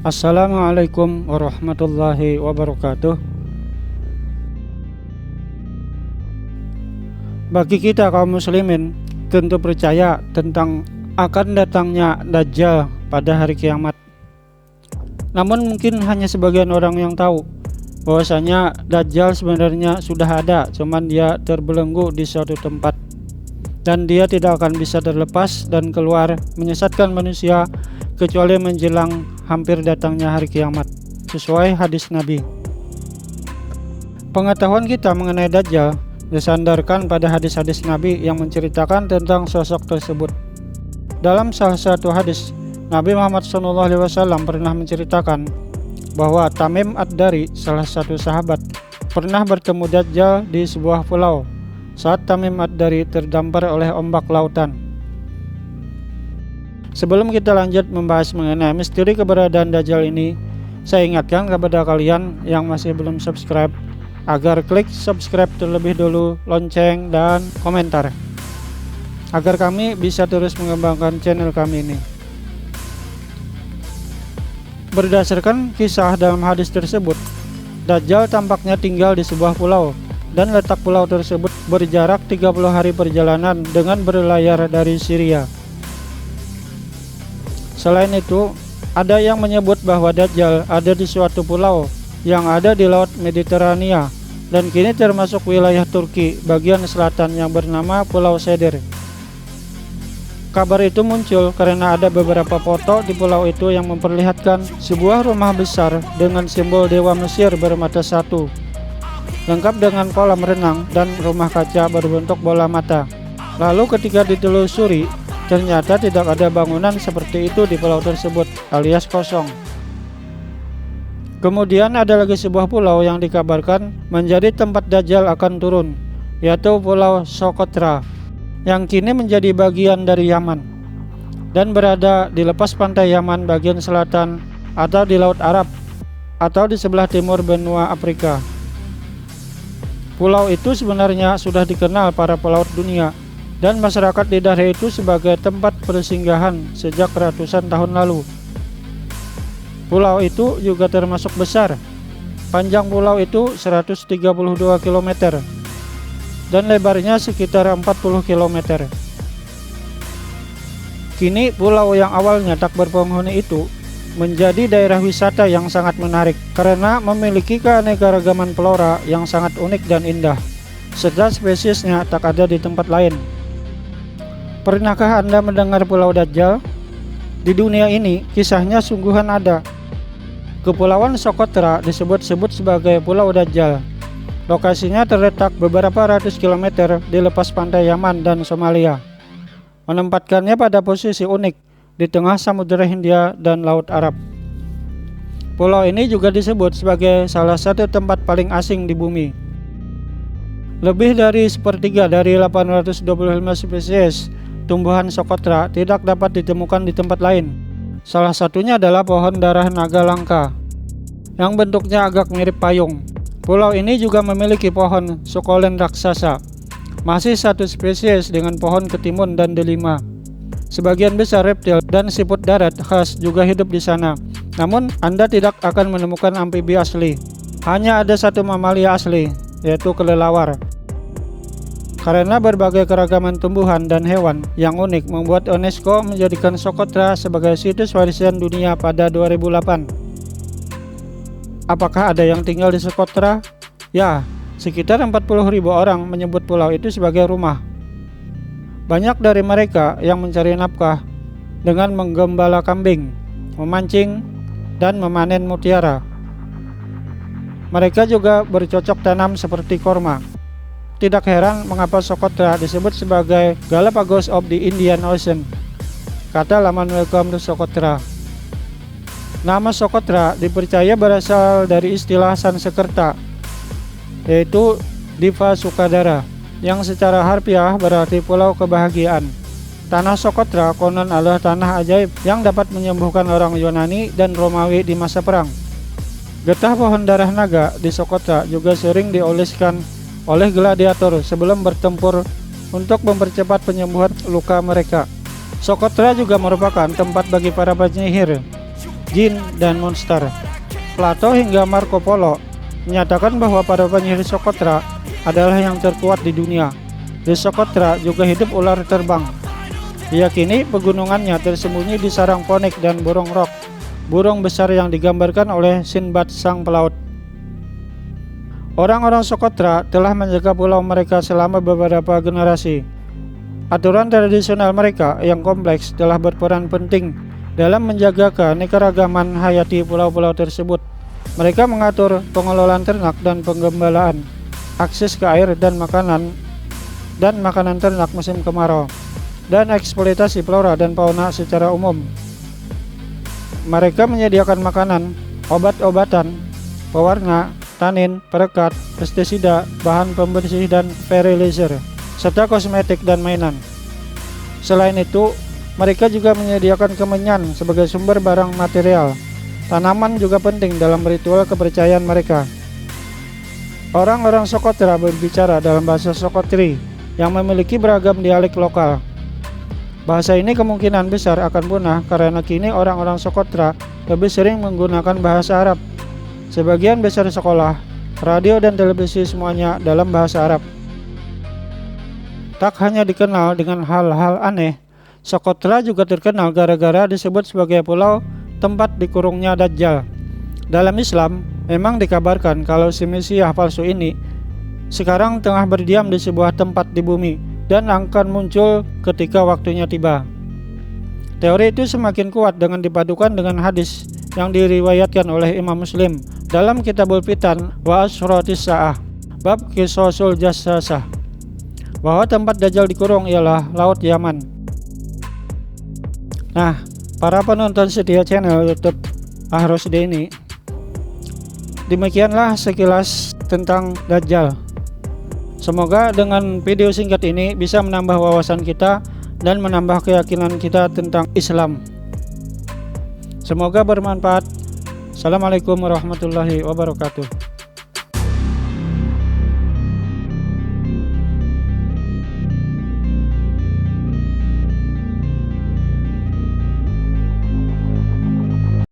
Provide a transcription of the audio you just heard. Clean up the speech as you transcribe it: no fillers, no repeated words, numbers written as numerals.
Assalamualaikum warahmatullahi wabarakatuh. Bagi kita kaum muslimin, tentu percaya tentang akan datangnya Dajjal pada hari kiamat. Namun mungkin hanya sebagian orang yang tahu bahwasanya Dajjal sebenarnya sudah ada, cuman dia terbelenggu di suatu tempat dan dia tidak akan bisa terlepas dan keluar menyesatkan manusia kecuali menjelang hampir datangnya hari kiamat, sesuai hadis Nabi. Pengetahuan kita mengenai Dajjal disandarkan pada hadis-hadis Nabi yang menceritakan tentang sosok tersebut. Dalam salah satu hadis, Nabi Muhammad SAW pernah menceritakan bahwa Tamim Ad-Dari, salah satu sahabat, pernah bertemu Dajjal di sebuah pulau saat Tamim Ad-Dari terdampar oleh ombak lautan. Sebelum kita lanjut membahas mengenai misteri keberadaan Dajjal ini, saya ingatkan kepada kalian yang masih belum subscribe agar klik subscribe terlebih dulu, lonceng, dan komentar agar kami bisa terus mengembangkan channel kami ini. Berdasarkan kisah dalam hadis tersebut, Dajjal tampaknya tinggal di sebuah pulau dan letak pulau tersebut berjarak 30 hari perjalanan dengan berlayar dari Syria. Selain itu, ada yang menyebut bahwa Dajjal ada di suatu pulau yang ada di Laut Mediterania dan kini termasuk wilayah Turki bagian selatan yang bernama Pulau Seder. Kabar itu muncul karena ada beberapa foto di pulau itu yang memperlihatkan sebuah rumah besar dengan simbol dewa Mesir bermata satu, lengkap dengan kolam renang dan rumah kaca berbentuk bola mata. Lalu ketika ditelusuri, ternyata tidak ada bangunan seperti itu di pulau tersebut, alias kosong. Kemudian ada lagi sebuah pulau yang dikabarkan menjadi tempat Dajjal akan turun, yaitu Pulau Socotra, yang kini menjadi bagian dari Yaman dan berada di lepas pantai Yaman bagian selatan atau di Laut Arab atau di sebelah timur benua Afrika. Pulau itu sebenarnya sudah dikenal para pelaut dunia dan masyarakat di daerah itu sebagai tempat persinggahan sejak ratusan tahun lalu. Pulau itu juga termasuk besar. Panjang pulau itu 132 km dan lebarnya sekitar 40 km. Kini pulau yang awalnya tak berpenghuni itu menjadi daerah wisata yang sangat menarik karena memiliki keanekaragaman flora yang sangat unik dan indah, serta spesiesnya tak ada di tempat lain. Pernahkah Anda mendengar Pulau Dajjal? Di dunia ini, kisahnya sungguhan ada. Kepulauan Socotra disebut-sebut sebagai Pulau Dajjal. Lokasinya terletak beberapa ratus kilometer di lepas pantai Yaman dan Somalia, menempatkannya pada posisi unik di tengah Samudra Hindia dan Laut Arab. Pulau ini juga disebut sebagai salah satu tempat paling asing di bumi. Lebih dari sepertiga dari 825 spesies tumbuhan Socotra tidak dapat ditemukan di tempat lain. Salah satunya adalah pohon darah naga langka yang bentuknya agak mirip payung. Pulau ini juga memiliki pohon sukulen raksasa, masih satu spesies dengan pohon ketimun dan delima. Sebagian besar reptil dan siput darat khas juga hidup di sana. Namun Anda tidak akan menemukan amfibi asli. Hanya ada satu mamalia asli, yaitu kelelawar. Karena berbagai keragaman tumbuhan dan hewan yang unik membuat UNESCO menjadikan Socotra sebagai situs warisan dunia pada 2008. Apakah ada yang tinggal di Socotra? Ya, sekitar 40.000 orang menyebut pulau itu sebagai rumah. Banyak dari mereka yang mencari nafkah dengan menggembala kambing, memancing, dan memanen mutiara. Mereka juga bercocok tanam seperti korma. Tidak heran mengapa Socotra disebut sebagai Galapagos of the Indian Ocean, kata laman Welcome to Socotra. Nama Socotra dipercaya berasal dari istilah Sanskerta, yaitu Diva Sukadara, yang secara harfiah berarti pulau kebahagiaan. Tanah Socotra konon adalah tanah ajaib yang dapat menyembuhkan orang Yunani dan Romawi di masa perang. Getah pohon darah naga di Socotra juga sering dioleskan oleh gladiator sebelum bertempur untuk mempercepat penyembuhan luka mereka. Socotra juga merupakan tempat bagi para penyihir jin, dan monster. Plato hingga Marco Polo menyatakan bahwa para penyihir Socotra adalah yang terkuat di dunia. Di Socotra juga hidup ular terbang. Diyakini pegunungannya tersembunyi di sarang Ponik dan burung Rock, burung besar yang digambarkan oleh Sinbad sang pelaut. Orang-orang Socotra telah menjaga pulau mereka selama beberapa generasi. Aturan tradisional mereka yang kompleks telah berperan penting dalam menjaga keanekaragaman hayati pulau-pulau tersebut. Mereka mengatur pengelolaan ternak dan penggembalaan, akses ke air dan makanan ternak musim kemarau, dan eksploitasi flora dan fauna secara umum. Mereka menyediakan makanan, obat-obatan, pewarna, tanin, perekat, pestisida, bahan pembersih dan fertilizer, serta kosmetik dan mainan. Selain itu, mereka juga menyediakan kemenyan sebagai sumber barang material. Tanaman juga penting dalam ritual kepercayaan mereka. Orang-orang Socotra berbicara dalam bahasa Socotri yang memiliki beragam dialek lokal. Bahasa ini kemungkinan besar akan punah karena kini orang-orang Socotra lebih sering menggunakan bahasa Arab. Sebagian besar sekolah, radio dan televisi semuanya dalam bahasa Arab. Tak hanya dikenal dengan hal-hal aneh, Socotra juga terkenal gara-gara disebut sebagai pulau tempat dikurungnya Dajjal. Dalam Islam, memang dikabarkan kalau si Mesias palsu ini sekarang tengah berdiam di sebuah tempat di bumi dan akan muncul ketika waktunya tiba. Teori itu semakin kuat dengan dipadukan dengan hadis yang diriwayatkan oleh Imam Muslim dalam Kitabul Fitan wa Asyratis Sa'ah, bab Qisasul Jassasah, bahwa tempat Dajjal dikurung ialah Laut Yaman. Nah, para penonton setia channel YouTube Ahrosdi ini, demikianlah sekilas tentang Dajjal. Semoga dengan video singkat ini bisa menambah wawasan kita dan menambah keyakinan kita tentang Islam. Semoga bermanfaat. Assalamualaikum warahmatullahi wabarakatuh.